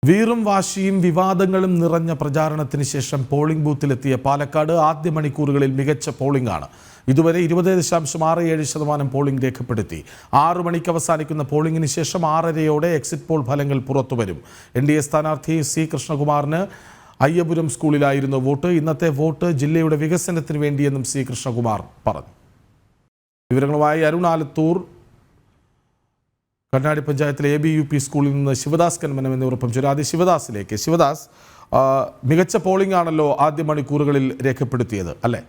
വീറും വാശിയും വിവാദങ്ങളും നിറഞ്ഞ പ്രചാരണത്തിന് ശേഷം പോളിംഗ് ബൂത്തിലെത്തിയ പാലക്കാട് ആദ്യ മണിക്കൂറുകളിൽ മികച്ച പോളിംഗ് ആണ്. ഇതുവരെ 20.67% പോളിംഗ് രേഖപ്പെടുത്തി. 6 മണിക്ക് അവസാനിക്കുന്ന പോളിംഗിന് ശേഷം 6:30 എക്സിറ്റ് പോൾ ഫലങ്ങൾ പുറത്തുവരും. NDA സ്ഥാനാർത്ഥി C കൃഷ്ണകുമാറിന് അയ്യപുരം സ്കൂളിലായിരുന്നു വോട്ട്. ഇന്നത്തെ വോട്ട് ജില്ലയുടെ വികസനത്തിന് വേണ്ടിയെന്നും C കൃഷ്ണകുമാർ പറഞ്ഞു. വിവരങ്ങളുമായി അരുൺ ആലത്തൂർ, കണ്ണാടി പഞ്ചായത്തിലെ ABUP സ്കൂളിൽ നിന്ന് ശിവദാസ് കന്മനം എന്നിവരൊപ്പം ചുരാതി. ശിവദാസ്, മികച്ച പോളിംഗ് ആണല്ലോ ആദ്യ മണിക്കൂറുകളിൽ രേഖപ്പെടുത്തിയത് അല്ലേ?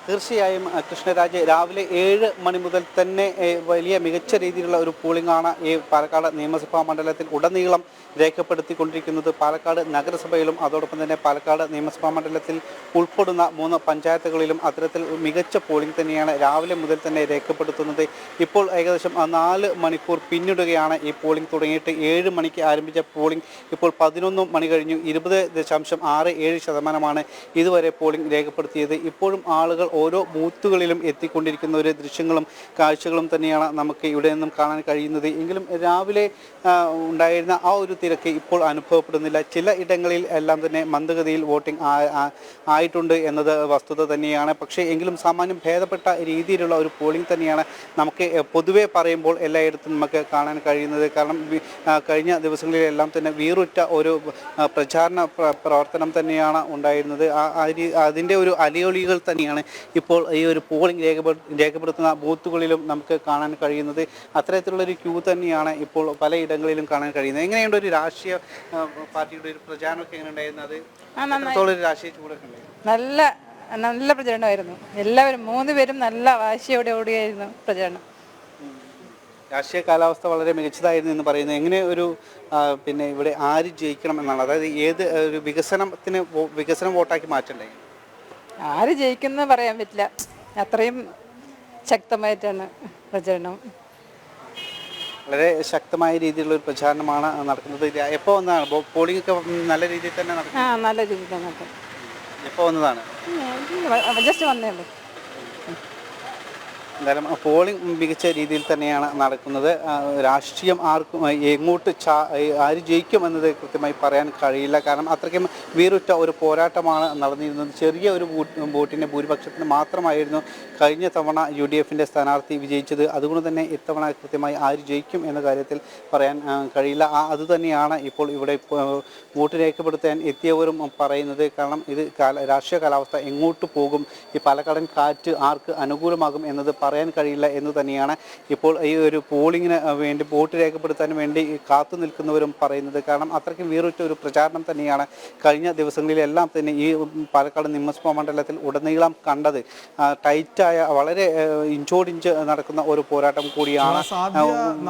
തീർച്ചയായും കൃഷ്ണരാജ്, രാവിലെ 7 മണി മുതൽ തന്നെ വലിയ മികച്ച രീതിയിലുള്ള ഒരു പോളിംഗ് ആണ് ഈ പാലക്കാട് നിയമസഭാ മണ്ഡലത്തിൽ ഉടനീളം രേഖപ്പെടുത്തിക്കൊണ്ടിരിക്കുന്നത്. പാലക്കാട് നഗരസഭയിലും അതോടൊപ്പം തന്നെ പാലക്കാട് നിയമസഭാ മണ്ഡലത്തിൽ ഉൾപ്പെടുന്ന 3 പഞ്ചായത്തുകളിലും അത്തരത്തിൽ മികച്ച പോളിംഗ് തന്നെയാണ് രാവിലെ മുതൽ തന്നെ രേഖപ്പെടുത്തുന്നത്. ഇപ്പോൾ ഏകദേശം 4 മണിക്കൂർ പിന്നിടുകയാണ് ഈ പോളിംഗ് തുടങ്ങിയിട്ട്. 7 മണിക്ക് ആരംഭിച്ച പോളിംഗ് ഇപ്പോൾ 11 മണി കഴിഞ്ഞു. 20.67% ഇതുവരെ പോളിംഗ് രേഖപ്പെടുത്തിയത്. ഇപ്പോഴും ആളുകൾ ഓരോ ബൂത്തുകളിലും എത്തിക്കൊണ്ടിരിക്കുന്ന ഒരു ദൃശ്യങ്ങളും കാഴ്ചകളും തന്നെയാണ് നമുക്ക് ഇവിടെ നിന്നും കാണാൻ കഴിയുന്നത്. എങ്കിലും രാവിലെ ഉണ്ടായിരുന്ന ആ ഒരു തിരക്ക് ഇപ്പോൾ അനുഭവപ്പെടുന്നില്ല. ചില ഇടങ്ങളിൽ എല്ലാം തന്നെ മന്ദഗതിയിൽ വോട്ടിംഗ് ആയിട്ടുണ്ട് എന്നത് വസ്തുത തന്നെയാണ്. പക്ഷേ എങ്കിലും സാമാന്യം ഭേദപ്പെട്ട രീതിയിലുള്ള ഒരു പോളിംഗ് തന്നെയാണ് നമുക്ക് പൊതുവെ പറയുമ്പോൾ എല്ലായിടത്തും നമുക്ക് കാണാൻ കഴിയുന്നത്. കാരണം കഴിഞ്ഞ ദിവസങ്ങളിലെല്ലാം തന്നെ വീറുറ്റ ഒരു പ്രചാരണ പ്രവർത്തനം തന്നെയാണ് ഉണ്ടായിരുന്നത്. അതിൻ്റെ ഒരു അലയൊലികൾ തന്നെയാണ് ഇപ്പോൾ ഈ ഒരു പോളിംഗ് രേഖപ്പെടുത്തുന്ന ബൂത്തുകളിലും നമുക്ക് കാണാൻ കഴിയുന്നത്. അത്തരത്തിലുള്ളൊരു ക്യൂ തന്നെയാണ് ഇപ്പോൾ പലയിടങ്ങളിലും കാണാൻ കഴിയുന്നത്. എങ്ങനെയുണ്ട് ഒരു രാഷ്ട്രീയ പാർട്ടിയുടെ ഒരു പ്രചാരണമൊക്കെ എങ്ങനെ ഉണ്ടായിരുന്നത്? ഒരു രാഷ്ട്രീയ ചൂടൊക്കെ ഉണ്ടായിരുന്നു? നല്ല പ്രചരണമായിരുന്നു. എല്ലാവരും 3 പേരും നല്ല വാശിയോടെ ഓടിയായിരുന്നു പ്രചരണം. രാഷ്ട്രീയ കാലാവസ്ഥ വളരെ മികച്ചതായിരുന്നു എന്ന് പറയുന്നത്. എങ്ങനെ ഒരു പിന്നെ ഇവിടെ ആര് ജയിക്കണം എന്നാണ്, അതായത് ഏത് ഒരു വികസനം വോട്ടാക്കി മാറ്റണ്ടേ? ആര് ജയിക്കുന്നത് പറയാൻ പറ്റില്ല, അത്രയും ശക്തമായിട്ടാണ് പ്രചരണം. വളരെ ശക്തമായ രീതിയിലുള്ള ഒരു പ്രചാരണമാണ് നടക്കുന്നത്. എപ്പോൾ വന്നതാണ് പോളിംഗ് ഒക്കെ? നല്ല രീതിയിൽ തന്നെ നടക്കും. നല്ല രീതിയിൽ തന്നെ നടക്കും. എപ്പോൾ വന്നതാണ്? ജസ്റ്റ് വന്നേ ഉള്ളൂ. എന്തായാലും പോളിംഗ് മികച്ച രീതിയിൽ തന്നെയാണ് നടക്കുന്നത്. രാഷ്ട്രീയം എങ്ങോട്ട് ആര് ജയിക്കും എന്നത് കൃത്യമായി പറയാൻ കഴിയില്ല. കാരണം അത്രയ്ക്കും വീറുറ്റ ഒരു പോരാട്ടമാണ് നടന്നിരുന്നത്. ചെറിയ ഒരു വോട്ടിൻ്റെ ഭൂരിപക്ഷത്തിന് മാത്രമായിരുന്നു കഴിഞ്ഞ തവണ UDFൻ്റെ സ്ഥാനാർത്ഥി വിജയിച്ചത്. അതുകൊണ്ട് തന്നെ ഇത്തവണ കൃത്യമായി ആര് ജയിക്കും എന്ന കാര്യത്തിൽ പറയാൻ കഴിയില്ല. അതുതന്നെയാണ് ഇപ്പോൾ ഇവിടെ വോട്ട് രേഖപ്പെടുത്താൻ എത്തിയവരും പറയുന്നത്. കാരണം ഇത് രാഷ്ട്രീയ കാലാവസ്ഥ എങ്ങോട്ട് പോകും, ഈ പാലക്കാടൻ കാറ്റ് ആർക്ക് അനുകൂലമാകും എന്നത് പറയാൻ കഴിയില്ല എന്ന് തന്നെയാണ് ഇപ്പോൾ ഈ ഒരു പോളിങ്ങിന് വേണ്ടി വോട്ട് രേഖപ്പെടുത്താൻ വേണ്ടി കാത്തു നിൽക്കുന്നവരും പറയുന്നത്. കാരണം അത്രയ്ക്കും വീറുറ്റ ഒരു പ്രചാരണം തന്നെയാണ് കഴിഞ്ഞ ദിവസങ്ങളിലെല്ലാം തന്നെ ഈ പാലക്കാട് നിയമസഭാ മണ്ഡലത്തിൽ ഉടനീളം കണ്ടത്. ടൈറ്റായ വളരെ ഇഞ്ചോടിഞ്ച് നടക്കുന്ന ഒരു പോരാട്ടം കൂടിയാണ്.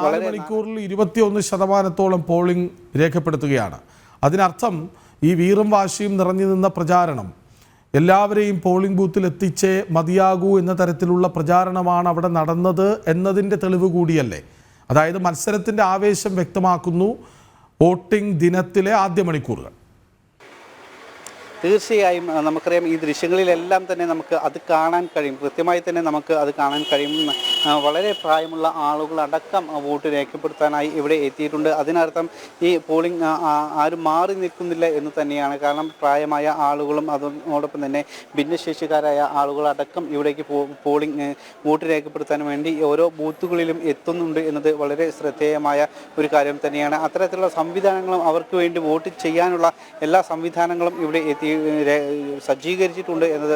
വളരെ മണിക്കൂറിൽ 21% പോളിംഗ് രേഖപ്പെടുത്തുകയാണ്. അതിനർത്ഥം ഈ വീറും വാശിയും നിറഞ്ഞു നിന്ന പ്രചാരണം എല്ലാവരെയും പോളിംഗ് ബൂത്തിൽ എത്തിച്ചേ മതിയാകൂ എന്ന തരത്തിലുള്ള പ്രചാരണമാണ് അവിടെ നടന്നത് എന്നതിൻ്റെ തെളിവ് കൂടിയല്ലേ? അതായത് മത്സരത്തിൻ്റെ ആവേശം വ്യക്തമാക്കുന്നു വോട്ടിംഗ് ദിനത്തിലെ ആദ്യ മണിക്കൂറുകൾ. തീർച്ചയായും നമുക്കറിയാം, ഈ ദൃശ്യങ്ങളിലെല്ലാം തന്നെ നമുക്ക് അത് കാണാൻ കഴിയും. കൃത്യമായി തന്നെ നമുക്ക് അത് കാണാൻ കഴിയും. വളരെ പ്രായമുള്ള ആളുകളടക്കം വോട്ട് രേഖപ്പെടുത്താനായി ഇവിടെ എത്തിയിട്ടുണ്ട്. അതിനർത്ഥം ഈ പോളിംഗ് ആരും മാറി നിൽക്കുന്നില്ല എന്ന് തന്നെയാണ്. കാരണം പ്രായമായ ആളുകളും അതോടൊപ്പം തന്നെ ഭിന്നശേഷിക്കാരായ ആളുകളടക്കം ഇവിടേക്ക് വോട്ട് രേഖപ്പെടുത്താൻ വേണ്ടി ഓരോ ബൂത്തുകളിലും എത്തുന്നുണ്ട് എന്നത് വളരെ ശ്രദ്ധേയമായ ഒരു കാര്യം തന്നെയാണ്. അത്തരത്തിലുള്ള സംവിധാനങ്ങളും അവർക്ക് വേണ്ടി വോട്ട് ചെയ്യാനുള്ള എല്ലാ സംവിധാനങ്ങളും ഇവിടെ സജ്ജീകരിച്ചിട്ടുണ്ട് എന്നത്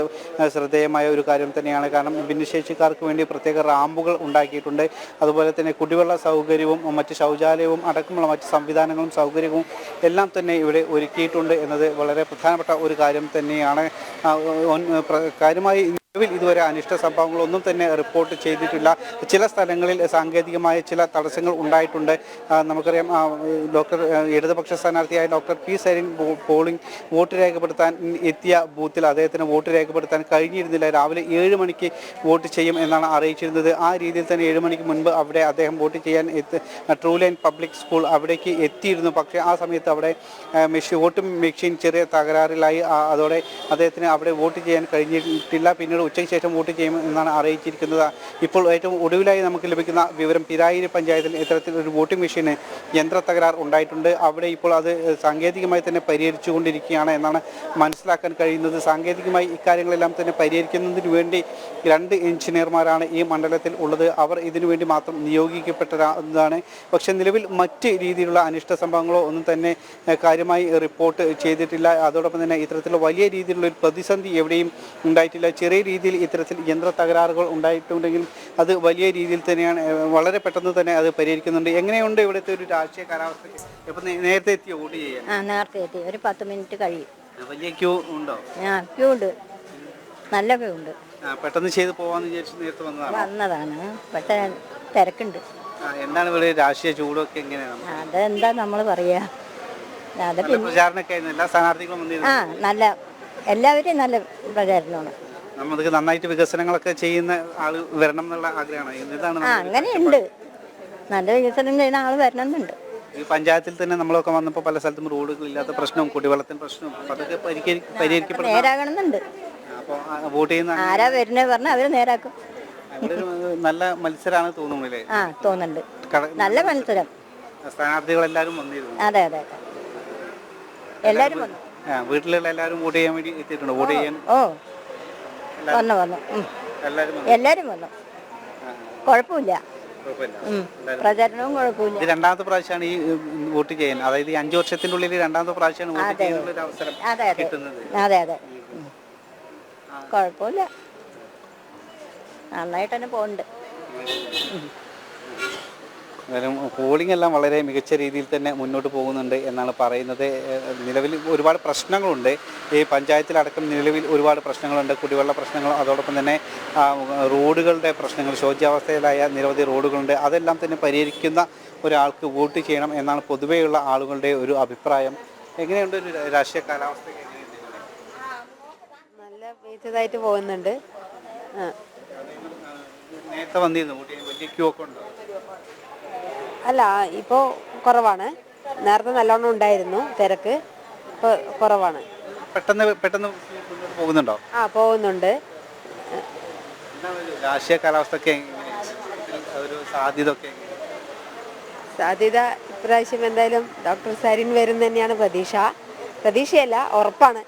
ശ്രദ്ധേയമായ ഒരു കാര്യം തന്നെയാണ്. കാരണം ഭിന്നശേഷിക്കാർക്ക് വേണ്ടി പ്രത്യേക റാമ്പുകൾ ഉണ്ടാക്കിയിട്ടുണ്ട്. അതുപോലെ തന്നെ കുടിവെള്ള സൗകര്യവും മറ്റ് ശൗചാലയവും അടക്കമുള്ള മറ്റ് സംവിധാനങ്ങളും സൗകര്യവും എല്ലാം തന്നെ ഇവിടെ ഒരുക്കിയിട്ടുണ്ട് എന്നത് വളരെ പ്രധാനപ്പെട്ട ഒരു കാര്യം തന്നെയാണ്. കാര്യമായി ഇതുവരെ അനിഷ്ട സംഭവങ്ങളൊന്നും തന്നെ റിപ്പോർട്ട് ചെയ്തിട്ടില്ല. ചില സ്ഥലങ്ങളിൽ സാങ്കേതികമായ ചില തടസ്സങ്ങൾ ഉണ്ടായിട്ടുണ്ട്. നമുക്കറിയാം, ഇടതുപക്ഷ സ്ഥാനാർത്ഥിയായ ഡോക്ടർ P സൈനിൻ വോട്ട് രേഖപ്പെടുത്താൻ എത്തിയ ബൂത്തിൽ അദ്ദേഹത്തിന് വോട്ട് രേഖപ്പെടുത്താൻ കഴിഞ്ഞിരുന്നില്ല. രാവിലെ 7 മണിക്ക് വോട്ട് ചെയ്യും എന്നാണ് അറിയിച്ചിരുന്നത്. ആ രീതിയിൽ തന്നെ 7 മണിക്ക് മുൻപ് അവിടെ അദ്ദേഹം വോട്ട് ചെയ്യാൻ ട്രൂ ലൈൻ പബ്ലിക് സ്കൂൾ അവിടേക്ക് എത്തിയിരുന്നു. പക്ഷേ ആ സമയത്ത് അവിടെ വോട്ട് മെഷീൻ ചെറിയ തകരാറിലായി. അതോടെ അദ്ദേഹത്തിന് അവിടെ വോട്ട് ചെയ്യാൻ കഴിഞ്ഞിട്ടില്ല. പിന്നീട് ഉച്ചയ്ക്ക് ശേഷം വോട്ട് ചെയ്യുമെന്നാണ് അറിയിച്ചിരിക്കുന്നത്. ഇപ്പോൾ ഏറ്റവും ഒടുവിലായി നമുക്ക് ലഭിക്കുന്ന വിവരം പിരായിരി പഞ്ചായത്തിൽ ഇത്തരത്തിലൊരു വോട്ടിംഗ് മെഷീന് യന്ത്ര തകരാർ ഉണ്ടായിട്ടുണ്ട്. അവിടെ ഇപ്പോൾ അത് സാങ്കേതികമായി തന്നെ പരിഹരിച്ചുകൊണ്ടിരിക്കുകയാണ് എന്നാണ് മനസ്സിലാക്കാൻ കഴിയുന്നത്. സാങ്കേതികമായി ഇക്കാര്യങ്ങളെല്ലാം തന്നെ പരിഹരിക്കുന്നതിന് വേണ്ടി 2 എഞ്ചിനീയർമാരാണ് ഈ മണ്ഡലത്തിൽ ഉള്ളത്. അവർ ഇതിനു വേണ്ടി മാത്രം നിയോഗിക്കപ്പെട്ടതാണ്. പക്ഷേ നിലവിൽ മറ്റ് രീതിയിലുള്ള അനിഷ്ട സംഭവങ്ങളോ ഒന്നും തന്നെ കാര്യമായി റിപ്പോർട്ട് ചെയ്തിട്ടില്ല. അതോടൊപ്പം തന്നെ ഇത്തരത്തിലുള്ള വലിയ രീതിയിലുള്ള ഒരു പ്രതിസന്ധി എവിടെയും ഉണ്ടായിട്ടില്ല. ചെറിയ രീതിയിൽ ഇത്തരത്തിൽ യന്ത്ര തകരാറുകൾ ഉണ്ടായിട്ടുണ്ടെങ്കിലും അത് വലിയ രീതിയിൽ തന്നെയാണ്, വളരെ പെട്ടെന്ന് തന്നെ അത് പരിഹരിക്കുന്നുണ്ട്. എങ്ങനെയുണ്ട് ഇവിടുത്തെ ഒരു രാഷ്ട്രീയ കാലാവസ്ഥ? ഇപ്പം നേരത്തെ എത്തിയോ വോട്ട് ചെയ്യാൻ? നേരത്തെ എത്തി. ഒരു 10 മിനിറ്റ് കഴിയും. വലിയ ക്യൂ ഉണ്ടോ? ക്യൂ ഉണ്ട്, നല്ല ക്യൂ ഉണ്ട്. പെട്ടെന്ന് ചെയ്ത് പോവാന്ന് വിചാരിച്ച് നേരത്തെ വന്നതാണ്. പെട്ടെന്ന് തിരക്കുണ്ട്. എന്താണ് ഇവിടെ രാഷ്ട്രീയ ചൂടൊക്കെ എങ്ങനെയാണ്? അതെന്താ നമ്മൾ പറയാ, അത് പ്രചാരണമൊക്കെ എല്ലാ സ്ഥാനാർത്ഥികളും നല്ല, എല്ലാവരും നല്ല പ്രചാരണമാണ്. നമുക്ക് നന്നായിട്ട് വികസനങ്ങളൊക്കെ ചെയ്യുന്ന ആള് വരണം എന്നുള്ള ആഗ്രഹമാണ്. അങ്ങനെയുണ്ട്, നല്ല വികസനം ചെയ്യുന്ന ആള് വരണമെന്നുണ്ട്. ഈ പഞ്ചായത്തിൽ തന്നെ നമ്മളൊക്കെ വന്നപ്പോൾ പല സ്ഥലത്തും റോഡുകളില്ലാത്ത പ്രശ്നവും കുടിവെള്ളത്തിന് പ്രശ്നവും അതൊക്കെ പരിഹരിക്കപ്പെടും, നേരാകണമെന്നുണ്ട്. അപ്പോൾ വോട്ട് ചെയ്യുന്ന ആരാ വരുന്നത് പറഞ്ഞാൽ അവര് നേരാക്കും. നല്ല മത്സരമാണ് തോന്നുന്നില്ലേ? തോന്നുന്നുണ്ട്, നല്ല മത്സരം. സ്ഥാനാർത്ഥികളെല്ലാരും വന്നിരുന്നു. അതെ അതെ, എല്ലാരും വന്നു. വീട്ടിലുള്ള എല്ലാവരും വോട്ട് ചെയ്യാൻ വേണ്ടി എത്തിയിട്ടുണ്ട്. വോട്ട് ചെയ്യാൻ വന്നു എല്ലാരും വന്നു. കുഴപ്പമില്ല, പ്രചാരണവും കുഴപ്പമില്ല. ഇത് രണ്ടാമത്തെ പ്രാവശ്യമാണ് ഈ വോട്ട് ചെയ്യാൻ, അതായത് ഈ 5 വർഷത്തിനുള്ളിൽ രണ്ടാമത്തെ പ്രാവശ്യമാണ് വോട്ട് ചെയ്യാനുള്ള ഒരു അവസരം കിട്ടുന്നത്. അതെ അതെ, കുഴപ്പമില്ല, നന്നായിട്ട് തന്നെ പോകുന്നുണ്ട്. പോളിംഗ് എല്ലാം വളരെ മികച്ച രീതിയിൽ തന്നെ മുന്നോട്ട് പോകുന്നുണ്ട് എന്നാണ് പറയുന്നത്. നിലവിൽ ഒരുപാട് പ്രശ്നങ്ങളുണ്ട് ഈ പഞ്ചായത്തിലടക്കം. നിലവിൽ ഒരുപാട് പ്രശ്നങ്ങളുണ്ട്, കുടിവെള്ള പ്രശ്നങ്ങൾ, അതോടൊപ്പം തന്നെ റോഡുകളുടെ പ്രശ്നങ്ങൾ, ശോച്യാവസ്ഥയിലായ നിരവധി റോഡുകളുണ്ട്. അതെല്ലാം തന്നെ പരിഹരിക്കുന്ന ഒരാൾക്ക് വോട്ട് ചെയ്യണം എന്നാണ് പൊതുവെയുള്ള ആളുകളുടെ ഒരു അഭിപ്രായം. എങ്ങനെയുണ്ട് ഒരു രാഷ്ട്രീയ കാലാവസ്ഥ? നല്ല മികച്ചതായിട്ട് പോകുന്നുണ്ട്. നേരത്തെ വന്നിരുന്നു വോട്ട് ചെയ്യാൻ, വലിയ ക്യൂ ഒക്കെ ഉണ്ടോ? അല്ല, ഇപ്പോൾ കുറവാണ്. നേരത്തെ നല്ലോണം ഉണ്ടായിരുന്നു തിരക്ക്, ഇപ്പോൾ കുറവാണ്. പെട്ടെന്ന് പോകുന്നുണ്ടോ? പോകുന്നുണ്ട്. രാഷ്ട്രീയ കാലാവസ്ഥ ഒരു സാധ്യത ഇപ്രാവശ്യം എന്തായാലും ഡോക്ടർ സരിൻ വരും തന്നെയാണ് പ്രതീക്ഷയല്ല, ഉറപ്പാണ്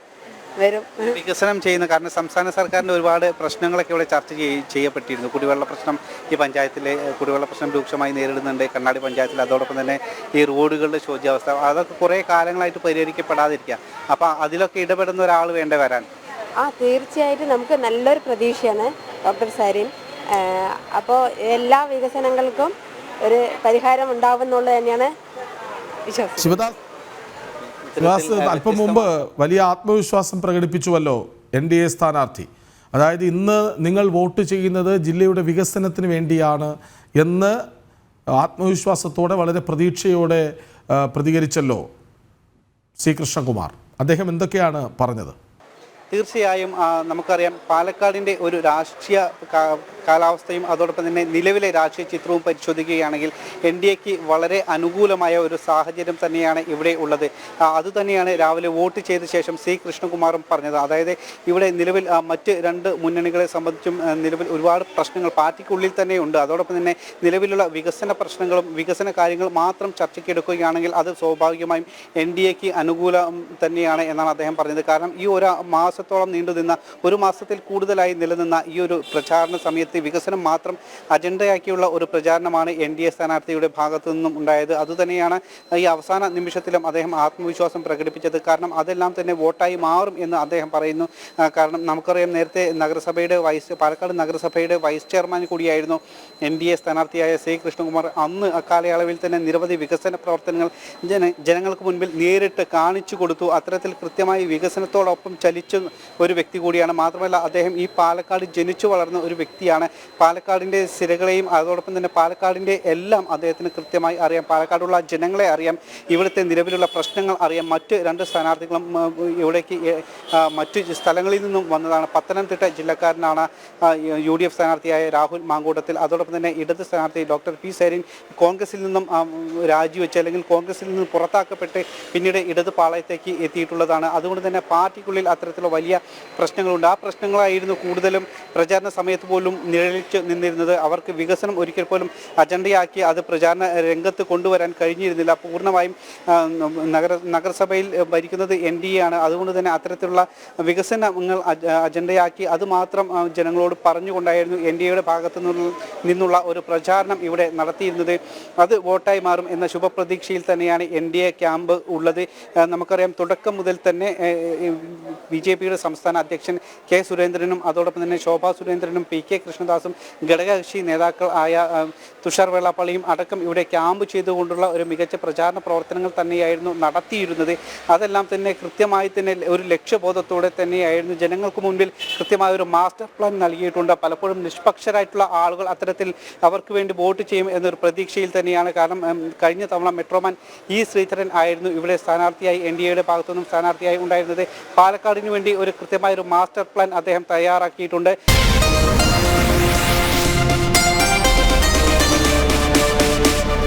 വരും. വികസനം ചെയ്യുന്ന, കാരണം സംസ്ഥാന സർക്കാരിൻ്റെ ഒരുപാട് പ്രശ്നങ്ങളൊക്കെ ഇവിടെ ചർച്ച ചെയ്യപ്പെട്ടിരുന്നു. കുടിവെള്ള പ്രശ്നം, ഈ പഞ്ചായത്തിലെ കുടിവെള്ള പ്രശ്നം രൂക്ഷമായി നേരിടുന്നുണ്ട് കണ്ണാടി പഞ്ചായത്തിൽ. അതോടൊപ്പം തന്നെ ഈ റോഡുകളുടെ ശോച്യാവസ്ഥ, അതൊക്കെ കുറേ കാലങ്ങളായിട്ട് പരിഹരിക്കപ്പെടാതിരിക്കുക. അപ്പോൾ അതിലൊക്കെ ഇടപെടുന്ന ഒരാൾ വേണ്ടേ വരാൻ? തീർച്ചയായിട്ടും നമുക്ക് നല്ലൊരു പ്രതീക്ഷയാണ് ഡോക്ടർ സരിൻ. അപ്പോൾ എല്ലാ വികസനങ്ങൾക്കും ഒരു പരിഹാരം ഉണ്ടാവുമെന്നുള്ളത് തന്നെയാണ് വിശ്വാസം. അല്പം മുമ്പ് വലിയ ആത്മവിശ്വാസം പ്രകടിപ്പിച്ചുവല്ലോ NDA സ്ഥാനാർത്ഥി. അതായത് ഇന്ന് നിങ്ങൾ വോട്ട് ചെയ്യുന്നത് ജില്ലയുടെ വികസനത്തിന് വേണ്ടിയാണ് എന്ന് ആത്മവിശ്വാസത്തോടെ, വളരെ പ്രതീക്ഷയോടെ പ്രതികരിച്ചല്ലോ സി കൃഷ്ണകുമാർ. അദ്ദേഹം എന്തൊക്കെയാണ് പറഞ്ഞത്? തീർച്ചയായും നമുക്കറിയാം, പാലക്കാടിൻ്റെ ഒരു രാഷ്ട്രീയ കാലാവസ്ഥയും അതോടൊപ്പം തന്നെ നിലവിലെ രാഷ്ട്രീയ ചിത്രവും പരിശോധിക്കുകയാണെങ്കിൽ NDAക്ക് വളരെ അനുകൂലമായ ഒരു സാഹചര്യം തന്നെയാണ് ഇവിടെ ഉള്ളത്. അതുതന്നെയാണ് രാവിലെ വോട്ട് ചെയ്ത ശേഷം സി കൃഷ്ണകുമാറും പറഞ്ഞത്. അതായത് ഇവിടെ നിലവിൽ മറ്റ് 2 മുന്നണികളെ സംബന്ധിച്ചും നിലവിൽ ഒരുപാട് പ്രശ്നങ്ങൾ പാർട്ടിക്കുള്ളിൽ തന്നെ ഉണ്ട്. അതോടൊപ്പം തന്നെ നിലവിലുള്ള വികസന പ്രശ്നങ്ങളും വികസന കാര്യങ്ങളും മാത്രം ചർച്ചയ്ക്കെടുക്കുകയാണെങ്കിൽ അത് സ്വാഭാവികമായും NDAക്ക് അനുകൂലം തന്നെയാണ് എന്നാണ് അദ്ദേഹം പറഞ്ഞത്. കാരണം ഈ ഒരു മാസത്തോളം നീണ്ടുനിന്ന, 1 മാസത്തിൽ കൂടുതലായി നിലനിന്ന ഈ ഒരു പ്രചാരണ സമയത്ത് വികസനം മാത്രം അജണ്ടയാക്കിയുള്ള ഒരു പ്രചാരണമാണ് NDA സ്ഥാനാർത്ഥിയുടെ ഭാഗത്തു നിന്നും ഉണ്ടായത്. അതുതന്നെയാണ് ഈ അവസാന നിമിഷത്തിലും അദ്ദേഹം ആത്മവിശ്വാസം പ്രകടിപ്പിച്ചത്. കാരണം അതെല്ലാം തന്നെ വോട്ടായി മാറും എന്ന് അദ്ദേഹം പറയുന്നു. കാരണം നമുക്കറിയാം, നേരത്തെ പാലക്കാട് നഗരസഭയുടെ വൈസ് ചെയർമാൻ കൂടിയായിരുന്നു NDA സ്ഥാനാർത്ഥിയായ സി കൃഷ്ണകുമാർ. അന്ന് അക്കാലയളവിൽ തന്നെ നിരവധി വികസന പ്രവർത്തനങ്ങൾ ജനങ്ങൾക്ക് മുൻപിൽ നേരിട്ട് കാണിച്ചു കൊടുത്തു. അത്തരത്തിൽ കൃത്യമായി വികസനത്തോടൊപ്പം ചലിച്ച ഒരു വ്യക്തി കൂടിയാണ്. മാത്രമല്ല, അദ്ദേഹം ഈ പാലക്കാട് ജനിച്ചു വളർന്ന ഒരു വ്യക്തിയാണ്. പാലക്കാടിൻ്റെ സിരകളെയും അതോടൊപ്പം തന്നെ പാലക്കാടിൻ്റെ എല്ലാം അദ്ദേഹത്തിന് കൃത്യമായി അറിയാം. പാലക്കാടുള്ള ജനങ്ങളെ അറിയാം, ഇവിടുത്തെ നിലവിലുള്ള പ്രശ്നങ്ങൾ അറിയാം. മറ്റ് 2 സ്ഥാനാർത്ഥികളും ഇവിടേക്ക് മറ്റു സ്ഥലങ്ങളിൽ നിന്നും വന്നതാണ്. പത്തനംതിട്ട ജില്ലക്കാരനാണ് UDF സ്ഥാനാർത്ഥിയായ രാഹുൽ മാങ്കൂട്ടത്തിൽ. അതോടൊപ്പം തന്നെ ഇടത് സ്ഥാനാർത്ഥി ഡോക്ടർ പി സരിൻ കോൺഗ്രസിൽ നിന്നും രാജിവെച്ച്, അല്ലെങ്കിൽ കോൺഗ്രസിൽ നിന്നും പുറത്താക്കപ്പെട്ട് പിന്നീട് ഇടത് പാളയത്തേക്ക് എത്തിയിട്ടുള്ളതാണ്. അതുകൊണ്ട് തന്നെ പാർട്ടിക്കുള്ളിൽ അത്തരത്തിലുള്ള വലിയ പ്രശ്നങ്ങളുണ്ട്. ആ പ്രശ്നങ്ങളായിരുന്നു കൂടുതലും പ്രചാരണ സമയത്ത് പോലും നിഴലിച്ച് നിന്നിരുന്നത്. അവർക്ക് വികസനം ഒരിക്കൽ പോലും അജണ്ടയാക്കി അത് പ്രചാരണ രംഗത്ത് കൊണ്ടുവരാൻ കഴിഞ്ഞിരുന്നില്ല. പൂർണ്ണമായും നഗരസഭയിൽ ഭരിക്കുന്നത് NDA ആണ്. അതുകൊണ്ട് തന്നെ അത്തരത്തിലുള്ള വികസനങ്ങൾ അജണ്ടയാക്കി അത് മാത്രം ജനങ്ങളോട് പറഞ്ഞുകൊണ്ടായിരുന്നു NDAയുടെ ഭാഗത്തു നിന്നുള്ള ഒരു പ്രചാരണം ഇവിടെ നടത്തിയിരുന്നത്. അത് വോട്ടായി മാറും എന്ന ശുഭപ്രതീക്ഷയിൽ തന്നെയാണ് NDA ക്യാമ്പ് ഉള്ളത്. നമുക്കറിയാം തുടക്കം മുതൽ തന്നെ BJPയുടെ സംസ്ഥാന അധ്യക്ഷൻ K. സുരേന്ദ്രനും അതോടൊപ്പം തന്നെ ശോഭാ സുരേന്ദ്രനും PK കൃഷ്ണദാസും ഘടകകക്ഷി നേതാക്കൾ ആയ തുഷാർ വെള്ളാപ്പള്ളിയും അടക്കം ഇവിടെ ക്യാമ്പ് ചെയ്തുകൊണ്ടുള്ള ഒരു മികച്ച പ്രചാരണ പ്രവർത്തനങ്ങൾ തന്നെയായിരുന്നു നടത്തിയിരുന്നത്. അതെല്ലാം തന്നെ കൃത്യമായി തന്നെ ഒരു ലക്ഷ്യബോധത്തോടെ തന്നെയായിരുന്നു ജനങ്ങൾക്ക് മുൻപിൽ കൃത്യമായ ഒരു മാസ്റ്റർ പ്ലാൻ നൽകിയിട്ടുണ്ട്. പലപ്പോഴും നിഷ്പക്ഷരായിട്ടുള്ള ആളുകൾ അത്തരത്തിൽ അവർക്ക് വേണ്ടി വോട്ട് ചെയ്യും എന്നൊരു പ്രതീക്ഷയിൽ തന്നെയാണ്. കാരണം കഴിഞ്ഞ തവണ മെട്രോമാൻ E. ശ്രീധരൻ ആയിരുന്നു ഇവിടെ സ്ഥാനാർത്ഥിയായി NDAയുടെ ഭാഗത്തുനിന്നും സ്ഥാനാർത്ഥിയായി ഉണ്ടായിരുന്നത്. പാലക്കാടിന് വേണ്ടി ഒരു കൃത്യമായ ഒരു മാസ്റ്റർ പ്ലാൻ അദ്ദേഹം തയ്യാറാക്കിയിട്ടുണ്ട്.